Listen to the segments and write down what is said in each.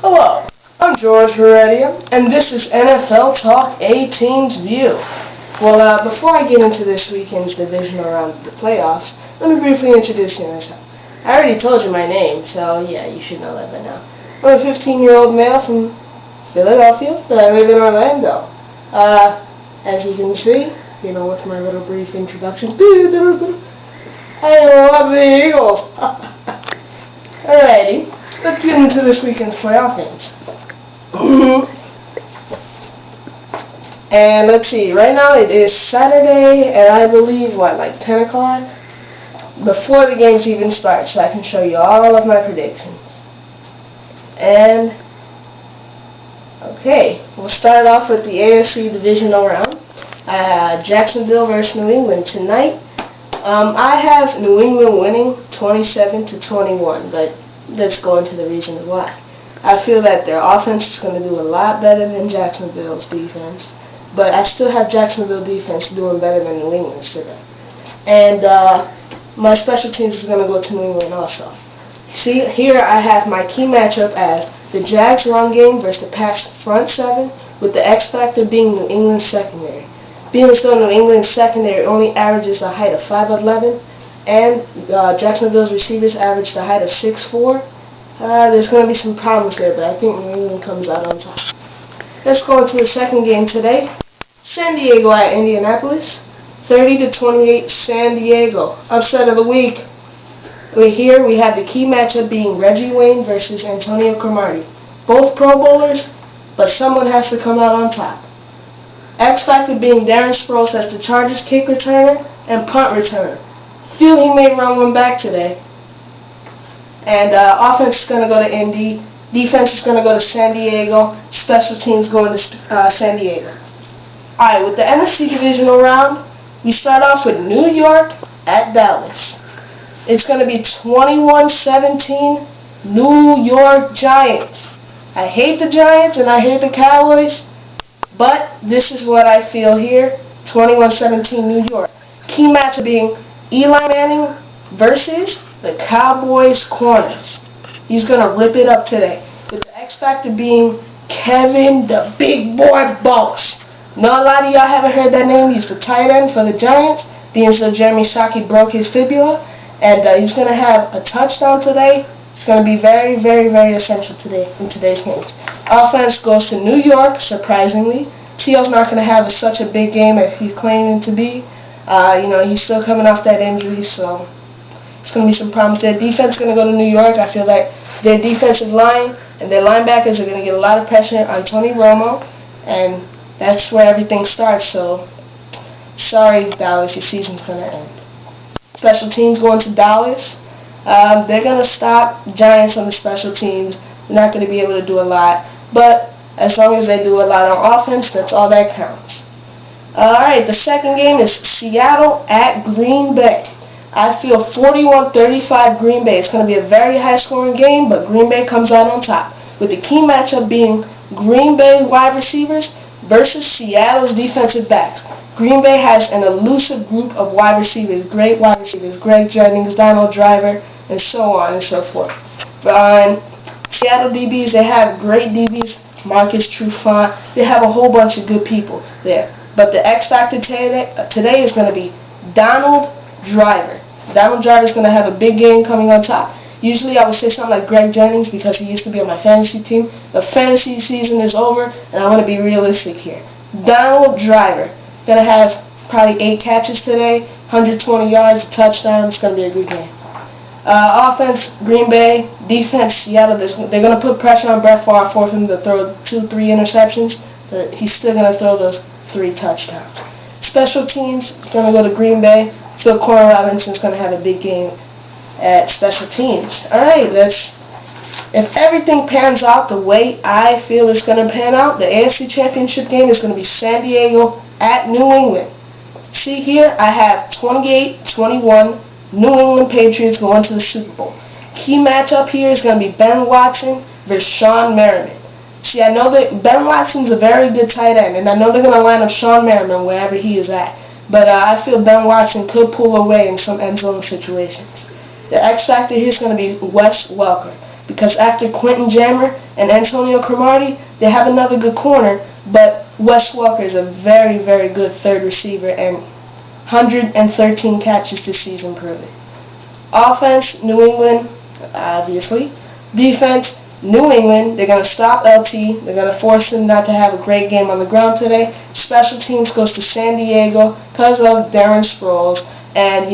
Hello, I'm George Heredia, and this is NFL Talk 18's View. Well, before I get into this weekend's divisional round of the playoffs, let me briefly introduce you myself. I already told you my name, so yeah, you should know that by now. I'm a 15-year-old male from Philadelphia, but I live in Orlando. As you can see, with my little brief introductions, I love the Eagles. Alrighty, let's get into this weekend's playoff games. And let's see, right now it is Saturday, and I believe, like 10 o'clock? Before the games even start, so I can show you all of my predictions. And, okay, we'll start off with the AFC Divisional round. Jacksonville versus New England tonight. I have New England winning 27-21, but let's go into the reasons why. I feel that their offense is going to do a lot better than Jacksonville's defense, but I still have Jacksonville defense doing better than New England's today. And my special teams is going to go to New England also. See, here I have my key matchup as the Jags run game versus the Pats front seven, with the X factor being New England's secondary. Being as though New England's secondary only averages a height of 5'11", and Jacksonville's receivers average the height of 6'4", there's going to be some problems there, but I think New England comes out on top. Let's go into the second game today. San Diego at Indianapolis. 30-28 San Diego. Upset of the week. Here we have the key matchup being Reggie Wayne versus Antonio Cromartie. Both Pro Bowlers, but someone has to come out on top. X factor being Darren Sproles as the Chargers kick returner and punt returner. Feel he may run one back today. And offense is going to go to Indy. Defense is going to go to San Diego. Special teams going to San Diego. Alright, with the NFC Divisional round, we start off with New York at Dallas. It's going to be 21-17 New York Giants. I hate the Giants and I hate the Cowboys, but this is what I feel here. 21-17 New York. Key matchup being Eli Manning versus the Cowboys corners. He's going to rip it up today. With the X factor being Kevin the Big Boy Boss. Now a lot of y'all haven't heard that name. He's the tight end for the Giants, being so Jeremy Shockey broke his fibula, and he's going to have a touchdown today. It's going to be very, very, very essential today in today's games. Offense goes to New York, surprisingly. Teal's not going to have such a big game as he's claiming to be. He's still coming off that injury, so it's going to be some problems there. Defense is going to go to New York. I feel like their defensive line and their linebackers are going to get a lot of pressure on Tony Romo, and that's where everything starts. So, sorry, Dallas, your season's going to end. Special teams going to Dallas. They're going to stop Giants on the special teams. They're not going to be able to do a lot, but as long as they do a lot on offense, that's all that counts. Alright, the second game is Seattle at Green Bay. I feel 41-35 Green Bay. It's going to be a very high-scoring game, but Green Bay comes out on top, with the key matchup being Green Bay wide receivers versus Seattle's defensive backs. Green Bay has an elusive group of wide receivers, great wide receivers, Greg Jennings, Donald Driver, and so on and so forth. But Seattle DBs, they have great DBs, Marcus Trufant. They have a whole bunch of good people there. But the X factor today is going to be Donald Driver. Donald Driver is going to have a big game coming on top. Usually I would say something like Greg Jennings because he used to be on my fantasy team. The fantasy season is over, and I want to be realistic here. Donald Driver going to have probably 8 catches today, 120 yards, a touchdown. It's going to be a good game. Offense, Green Bay. Defense, Seattle. They're going to put pressure on Brett Favre for him to throw 2-3 interceptions, but he's still going to throw those 3 touchdowns. Special teams going to go to Green Bay. Phil Corner Robinson's going to have a big game at special teams. All right, let's If everything pans out the way I feel it's going to pan out, the AFC Championship game is going to be San Diego at New England. See here, I have 28-21 New England Patriots going to the Super Bowl. Key matchup here is going to be Ben Watson versus Sean Merriman. See, I know that Ben Watson's a very good tight end, and I know they're going to line up Sean Merriman wherever he is at. But I feel Ben Watson could pull away in some end zone situations. The X factor here is going to be Wes Welker, because after Quentin Jammer and Antonio Cromartie, they have another good corner, but Wes Welker is a very, very good third receiver, and 113 catches this season prove it. Offense, New England, obviously. Defense, New England, they're going to stop LT. They're going to force him not to have a great game on the ground today. Special teams goes to San Diego because of Darren Sproles. And,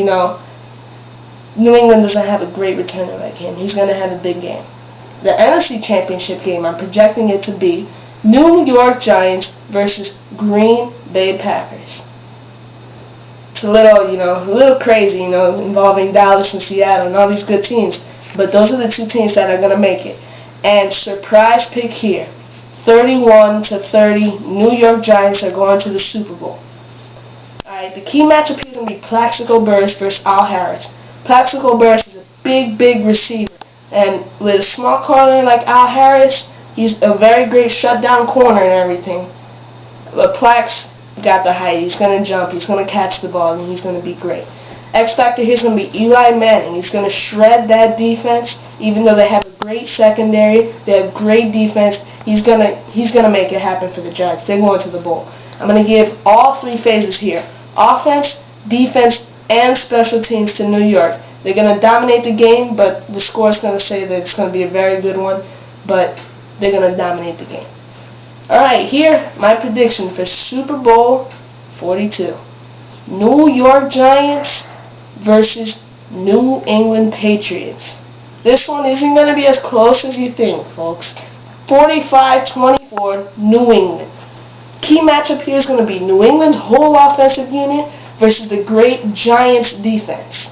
New England doesn't have a great returner like him. He's going to have a big game. The NFC Championship game, I'm projecting it to be New York Giants versus Green Bay Packers. It's a little crazy, involving Dallas and Seattle and all these good teams. But those are the two teams that are going to make it. And surprise pick here, 31-30, New York Giants are going to the Super Bowl. Alright, the key matchup here is going to be Plaxico Burress versus Al Harris. Plaxico Burress is a big receiver. And with a small corner like Al Harris, he's a very great shutdown corner and everything. But Plax got the height. He's going to jump. He's going to catch the ball, and he's going to be great. X factor here is going to be Eli Manning. He's going to shred that defense, even though they have a great secondary. They have great defense. He's going to make it happen for the Giants. They're going to the bowl. I'm going to give all three phases here: offense, defense, and special teams to New York. They're going to dominate the game, but the score is going to say that it's going to be a very good one. But they're going to dominate the game. Alright, here, my prediction for Super Bowl 42. New York Giants versus New England Patriots. This one isn't going to be as close as you think, folks. 45-24, New England. Key matchup here is going to be New England's whole offensive unit versus the great Giants defense.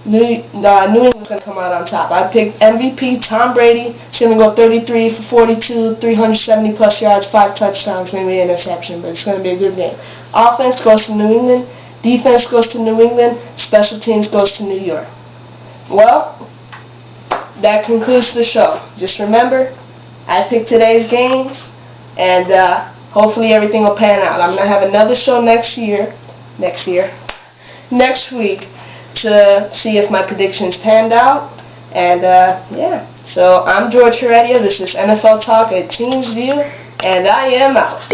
New England's going to come out on top. I picked MVP Tom Brady. He's going to go 33 for 42, 370 plus yards, 5 touchdowns, maybe an interception, but it's going to be a good game. Offense goes to New England. Defense goes to New England. Special teams goes to New York. Well, that concludes the show. Just remember, I picked today's games, and hopefully everything will pan out. I'm going to have another show next week, to see if my predictions panned out. And yeah, so I'm George Heredia. This is NFL Talk at Teams View, and I am out.